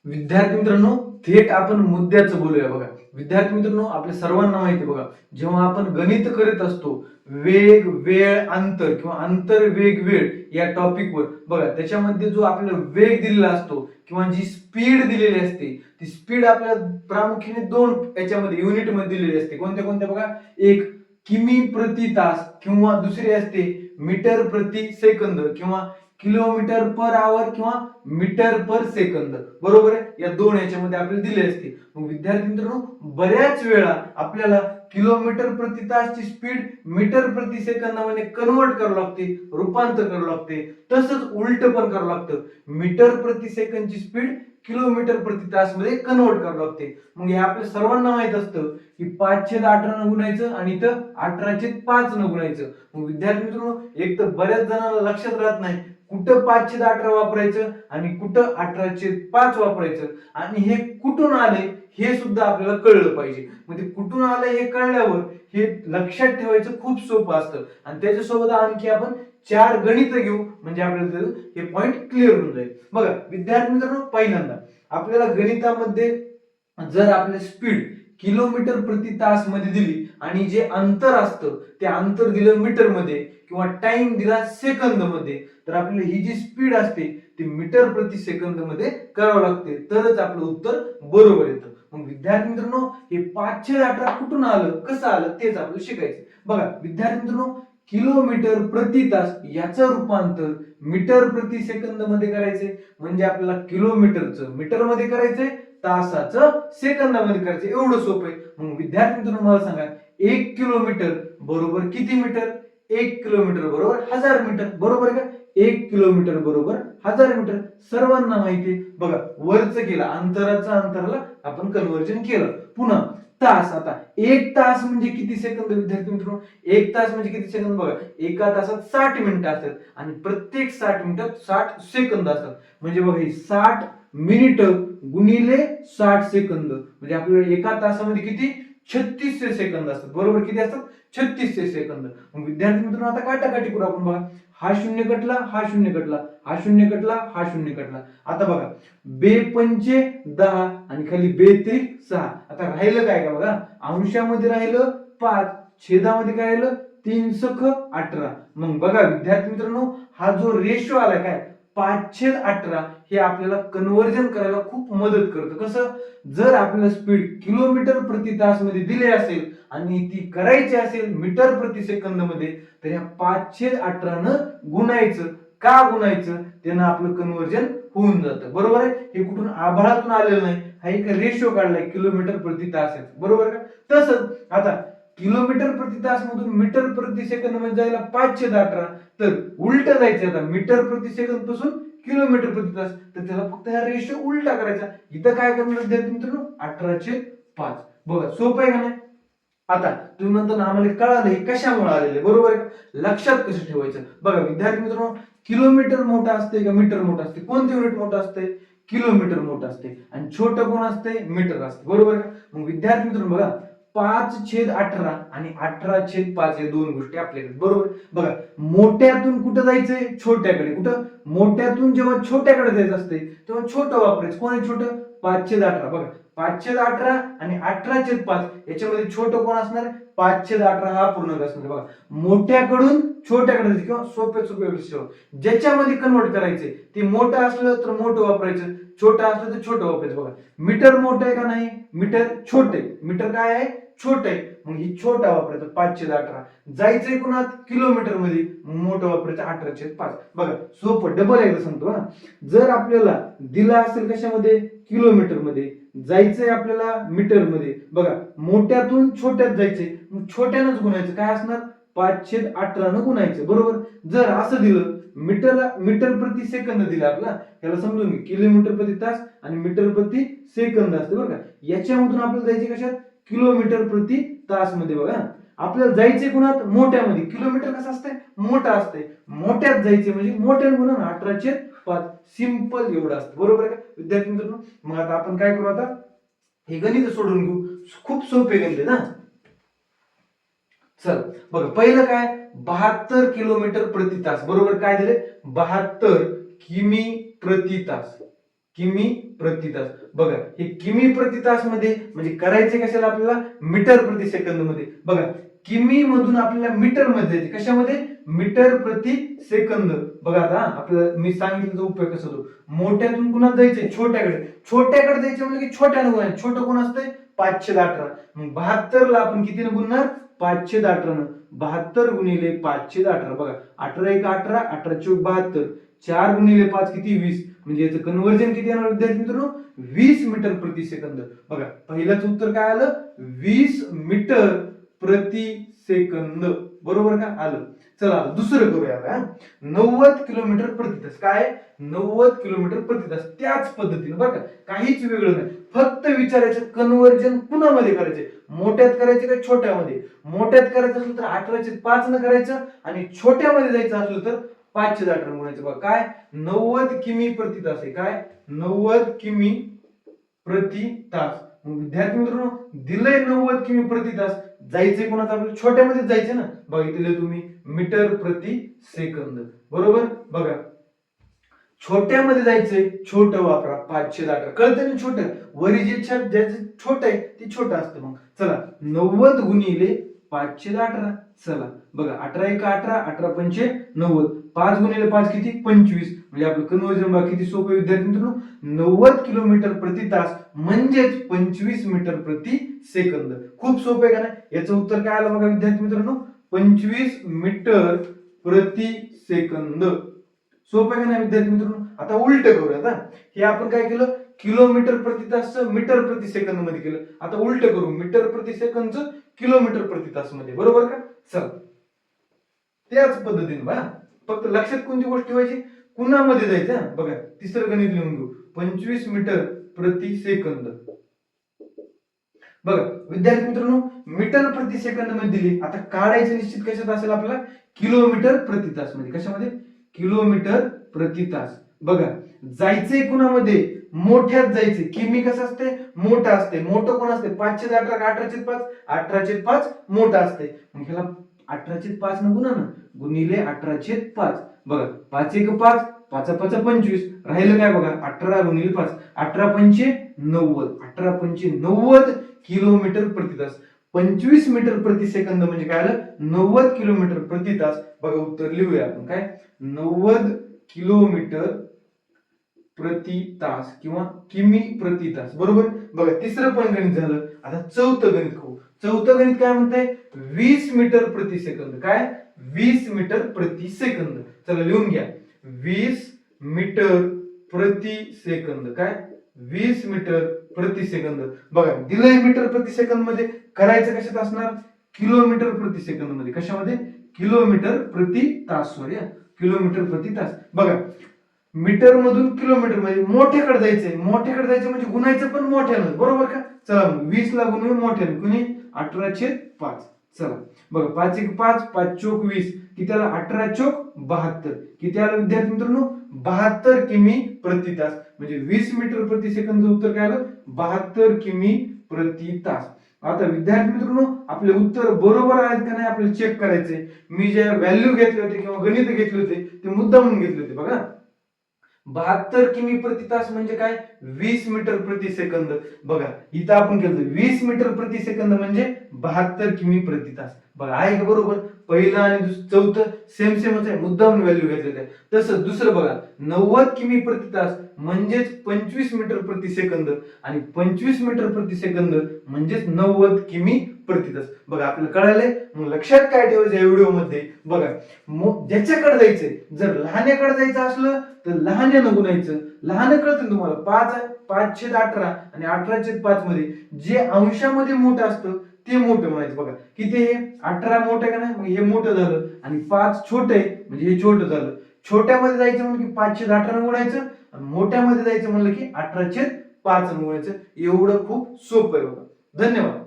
विद्यार्थी मित्रांनो, थेट आपण मुद्द्याचं बोलूया बघा. विद्यार्थी मित्रांनो, आपल्या सर्वांना माहिती आहे बघा, जेव्हा आपण गणित करत असतो, वेग, वेळ, अंतर किंवा अंतर, वेग, वेळ या टॉपिकवर बघा, त्याच्यामध्ये जो आपल्याला वेग दिलेला असतो किंवा जी स्पीड दिलेली असते, ती स्पीड आपल्याला प्रामुख्याने दोन याच्यामध्ये युनिटमध्ये दिलेली असते. कोणत्या कोणत्या बघा, एक किमी प्रति तास किंवा दुसरी असते मीटर प्रति सेकंद किंवा किलोमीटर पर आवर किंवा मीटर पर सेकंद. बरोबर आहे, या दोन याच्यामध्ये आपल्याला दिले असते. मग विद्यार्थी मित्रांनो, बऱ्याच वेळा आपल्याला किलोमीटर प्रति तासची स्पीड मीटर प्रति सेकंदामध्ये कन्वर्ट करावं लागते, रूपांतर करावं लागते. तसंच उलट पण करावं लागतं, मीटर प्रति सेकंदची स्पीड किलोमीटर प्रति तास मध्ये कन्वर्ट करावं लागते. मग हे आपल्या सर्वांना माहित असतं की 5/18 न गुणायचं आणि इथं 18/5 न गुणायचं. मग विद्यार्थी मित्रांनो, एक तर बऱ्याच जणांना लक्षात राहत नाही कुठं 5/18 वापरायचं आणि कुठं 18/5 वापरायचं, आणि हे कुठून आले हे सुद्धा आपल्याला कळलं पाहिजे. म्हणजे कुठून आलं हे कळल्यावर हे लक्षात ठेवायचं खूप सोपं असतं. आणि त्याच्यासोबत आणखी आपण 4 गणित घेऊ, म्हणजे आपल्याला हे पॉइंट क्लिअर होऊन जाईल. बघा विद्यार्थी मित्रांनो, पहिल्यांदा आपल्याला गणितामध्ये जर आपली स्पीड किलोमीटर प्रति तास मध्ये दिली आणि जे अंतर असतं ते अंतर दिलं मीटर मध्ये किंवा टाइम दिला सेकंद मध्ये, तर आपल्याला ही जी स्पीड असते ती मीटर प्रति सेकंद मध्ये करावं लागते, तरच आपलं उत्तर बरोबर येतं. मग विद्यार्थी मित्रांनो, हे 5/18 कुठून आलं, कसं आलं तेच आपल्याला शिकायचं. बघा विद्यार्थी मित्रांनो, किलोमीटर प्रति तास याचं रूपांतर मीटर प्रति सेकंद मध्ये करायचंय, म्हणजे आपल्याला किलोमीटरचं मीटर मध्ये करायचंय, तासाचं सेकंदामध्ये करायचं. एवढं सोपं आहे. मग विद्यार्थी मित्रांनो, मला सांगा, 1 किलोमीटर बरोबर किती मीटर? 1 किलोमीटर बरोबर 1000 मीटर. बरोबर आहे का? 1 किलोमीटर बरोबर 1000 मीटर सर्वांना माहिती आहे. बघा वरचं केलं, अंतराला आपण कन्व्हर्जन केलं. पुन्हा तास, आता 1 तास म्हणजे किती सेकंद विद्यार्थी मित्रांनो? 1 तास म्हणजे किती सेकंद? बघा, एका तासात 60 मिनिटं असतात आणि प्रत्येक 60 मिनिटात 60 सेकंद असतात. म्हणजे बघा, ही 60 मिनिट गुणिले 60 सेकंद, म्हणजे आपल्याला एका तासामध्ये किती? 3600 सेकंद असतात. बरोबर, किती असतात? 3600 सेकंद. मग विद्यार्थी मित्रांनो, आता काटाकाटी करू आपण. बघा, हा शून्य कटला, हा शून्य कटला, हा शून्य कटला, हा शून्य कटला. आता बघा, 2×5 10 आणि खाली 2×3 6. आता राहिलं काय का? बघा, अंशामध्ये राहिलं 5, छेदामध्ये काय राहिलं? 3×18. मग बघा विद्यार्थी मित्रांनो, हा जो रेशो आला काय 5/18, हे आपल्याला कन्व्हर्जन करायला खूप मदत करतं. कसं? जर आपल्याला स्पीड किलोमीटर प्रति तास मध्ये दिली असेल आणि ती करायची असेल मीटर प्रति सेकंद मध्ये, तर या 5/18 न गुणायचं. का गुणायचं? त्यानं आपलं कन्व्हर्जन होऊन जातं. बरोबर आहे, हे कुठून आभाळातून आलेलं नाही, हा एक रेशो काढलाय किलोमीटर प्रति तास. बरोबर का? तसंच आता किलोमीटर प्रति तास मधून मीटर प्रति सेकंद मध्ये जायला 5/18, तर उलट जायचं. आता मीटर प्रति सेकंद पासून किलोमीटर प्रति तास, तर त्याला फक्त हा रेशो उलटा करायचा. इथं काय करणार विद्यार्थी मित्रांनो? 18/5. बघा सोपं आहे का नाही? आता तुम्ही म्हणता ना, आम्हाला कळालं हे कशामुळे आलेलं आहे. बरोबर आहे, लक्षात कसं ठेवायचं? बघा विद्यार्थी मित्रांनो, किलोमीटर मोठा असते का मीटर मोठा असते? कोणते युनिट मोठं असते? किलोमीटर मोठं असते. आणि छोटं कोण असते? मीटर असते. बरोबर का? मग विद्यार्थी मित्रांनो बघा, 5/18 आणि 18/5 या दोन गोष्टी आपल्याकडे. बरोबर, बघा मोठ्यातून कुठं जायचंय? छोट्याकडे. कुठं? मोठ्यातून जेव्हा छोट्याकडे जायचं असते तेव्हा छोटं वापरायचं. कोण आहे छोटं? 5/18. बघा, 5/18 आणि 18/5 याच्यामध्ये छोटं कोण असणार? 5/18 हा पूर्णांक असणार. बघा, मोठ्याकडून छोट्याकडे किंवा सोप्या ज्याच्यामध्ये कन्वर्ट करायचंय ते मोठं असलं तर मोठं वापरायचं, छोटं असलं तर छोटं वापरायचं. बघा, मीटर मोठं आहे का नाही? मीटर छोटे. मीटर काय आहे? छोट आहे. मग ही छोटा वापरायचा 5/18. जायचंय कुणात? किलोमीटर मध्ये, मोठं वापरायचं 18/5. बघा सोपं. डबल एकदा सांगतो हा, जर आपल्याला दिला असेल कशामध्ये? किलोमीटर मध्ये, जायचंय आपल्याला मीटर मध्ये. बघा, मोठ्यातून छोट्यात जायचंय, मग छोट्यानंच गुणायचं. काय असणार? 5/18 न गुणायचं. बरोबर. जर असं दिलं, मीटर प्रति सेकंद दिला आपला, त्याला समजून घे किलोमीटर प्रति तास आणि मीटर प्रति सेकंद असते. बरं का? याच्यामधून आपल्याला जायचे कशात? किलोमीटर प्रति तास मध्ये. बघा, आपल्याला जायचे कुणात? मोठ्यामध्ये. किलोमीटर कसं असतंय? मोठा असतंय. मोठ्यात जायचे म्हणजे मोठ्याने गुणा 18/5. सिंपल एवढं असतं. बरोबर आहे का विद्यार्थी मित्रांनो? मग आता आपण काय करू? आता हे गणित सोडून घेऊ. खूप सोपे गणित ना. चल बघा, पहिलं काय? 72 किलोमीटर प्रति तास. बरोबर, काय दिले? 72 किमी प्रति तास. किमी प्रति तास. बघा हे किमी प्रति तास मध्ये म्हणजे करायचे कशाला आपल्याला मीटर प्रति सेकंद मध्ये. बघा किमी मधून आपल्याला मीटर मध्ये जायचे कशामध्ये मीटर प्रति सेकंद. बघा आता आपल्याला मी सांगितलं उपयोग कसा होतो. मोठ्यातून कुणाला जायचंय छोट्याकडे जायचं म्हणजे की छोट्यानं गुणायचं. छोटं कोण असतंय 518. मग 72 ला आपण कितीनं गुणणार 518 न. 72 गुणिले 518. बघा 18 1 18 18 चौक 72 4 गुणिले 5 किती 20. म्हणजे याचं कन्व्हर्जन किती येणार विद्यार्थी मित्रांनो 20 मीटर प्रति सेकंद. बघा पहिल्याच उत्तर काय आलं 20 मीटर प्रति सेकंद. बरोबर का आलं. चला दुसरं करूया आता 90 किलोमीटर प्रति तास. काय 90 किलोमीटर प्रति तास. त्याच पद्धतीने बरं का काहीच वेगळं नाही. फक्त विचारायचं कन्व्हर्जन कुणामध्ये करायचे मोठ्यात करायचे का छोट्यामध्ये. मोठ्यात करायचं असेल तर 18/5 न करायचं आणि छोट्यामध्ये जायचं असलं तर 518 गुणायचं. बघा काय 90 किमी प्रति तास आहे. काय 90 किमी प्रति तास. विद्यार्थी मित्रांनो दिलंय 90 किमी प्रति तास. जायचंय कोणाचं आपल्याला छोट्यामध्ये जायचं ना. बघितलं तुम्ही मीटर प्रति सेकंद. बरोबर. बघा छोट्यामध्ये जायचंय छोटं वापरा 518. कळतं ना छोटं वरी जे ज्याचं छोटं आहे ते छोटं असतं. मग चला 90 गुणिले 518. चला बघा 18 1 18 18 पंचे 90 5 गुणिले 5 किती 25. म्हणजे आपलं कन्व्हर्जन बघा किती सोपं विद्यार्थी मित्रांनो 90 किलोमीटर प्रति तास म्हणजेच 25 मीटर प्रति सेकंद. खूप सोपं आहे का नाही. याचं उत्तर काय आलं बघा विद्यार्थी मित्रांनो 25 मीटर प्रति सेकंद. सोपं आहे का नाही विद्यार्थी मित्रांनो. आता उलट करूया. आता हे आपण काय केलं किलोमीटर प्रति तास मीटर प्रति सेकंद मध्ये केलं. आता उलट करू मीटर प्रति सेकंद किलोमीटर प्रति तास मध्ये. बरोबर का. चल त्याच पद्धतीने बघा फक्त लक्षात कोणती गोष्ट ठेवायची कुणामध्ये जायचं. बघा तिसरं गणित लिहून घेऊ 25 मीटर प्रति सेकंद. बघा विद्यार्थी मित्रांनो मीटर प्रति सेकंद मध्ये दिली. आता काढायचं निश्चित कशात असेल आपला किलोमीटर प्रति तास मध्ये. कशामध्ये किलोमीटर प्रति तास. बघा जायचंय कुणामध्ये मोठ्यात जायचे. किमी कसं असते मोठं असते. मोठं कोण असते 518 का 18/5 18/5 मोठं असते. मग ह्याला 18/5 न गुणा ना गुणिले 18/5. बघा 5 1 5 5 5 25 राहिलं काय बघा 18 गुणिले 5 18 पंचे 90 18 पंचे 90 किलोमीटर प्रति तास. 25 मीटर प्रति सेकंद म्हणजे काय आलं 90 किलोमीटर प्रति तास. बघा उत्तर लिहूया आपण काय 90 किलोमीटर प्रति तास किंवा किमी प्रति तास. बरोबर. बघा तिसरं पण गणित झालं. आता चौथं गणित करू. चौथं गणित काय म्हणतंय 20 मीटर प्रति सेकंद. काय 20 मीटर प्रति सेकंद. चला लिहून घ्या 20 मीटर प्रति सेकंद. काय 20 मीटर प्रति सेकंद. बघा दिलंय मीटर प्रति सेकंद मध्ये करायचं कशात असणार किलोमीटर प्रति सेकंद मध्ये. कशामध्ये किलोमीटर प्रति तास. सॉरी किलोमीटर प्रति तास. बघा मीटर मधून किलोमीटर मध्ये मोठ्याकडे जायचंय. मोठ्याकडे जायचं म्हणजे गुणायचं पण मोठ्यानं. बरोबर का. चला 20 ला गुणूया मोठ्यानं कुणी 18/5. चला बघा 5 1 5 5 चौक 20 किती आला 18 चौक 72 किती आलं विद्यार्थी मित्रांनो 72 किमी प्रति तास. म्हणजे 20 मीटर प्रति सेकंद उत्तर काय आलं 72 किमी प्रति तास. आता विद्यार्थी मित्रांनो आपले उत्तर बरोबर आहेत का नाही आपल्याला चेक करायचे. मी जे व्हॅल्यू घेतले होते किंवा गणित घेतले होते ते मुद्दामून घेतले होते. बघा 72 किमी प्रति तास म्हणजे काय 20 मीटर प्रति सेकंद. बघा इथं आपण केलं 20 मीटर प्रति सेकंद म्हणजे 72 किमी प्रति तास. बघा आहे का बरोबर. पहिलं आणि चौथं सेमच आहे मुद्दाम व्हॅल्यू घेतलेलं आहे. तसं दुसरं बघा 90 किमी प्रति तास म्हणजेच 25 मीटर प्रति सेकंद आणि 25 मीटर प्रति सेकंद म्हणजेच 90 किमी प्रति तास. बघा आपल्याला कळालंय. मग लक्षात काय ठेवायचं या व्हिडिओ मध्ये बघा ज्याच्याकडे जायचंय जर लहान्याकडे जायचं असलं तर लहान्यानं गुणायचं. लहान कळतं तुम्हाला 5 आहे 5/18 आणि 18/5 मध्ये जे अंशामध्ये मोठं असतं ते मोठं म्हणायचं. बघा किती हे 18 मोठं का नाही मग हे मोठं झालं आणि 5 छोटं आहे म्हणजे हे छोटं झालं. छोट्यामध्ये जायचं म्हणलं की 5/18 गुणायचं आणि मोठ्यामध्ये जायचं म्हणलं की 18/5 गुणायचं. एवढं खूप सोपं आहे बघा. धन्यवाद.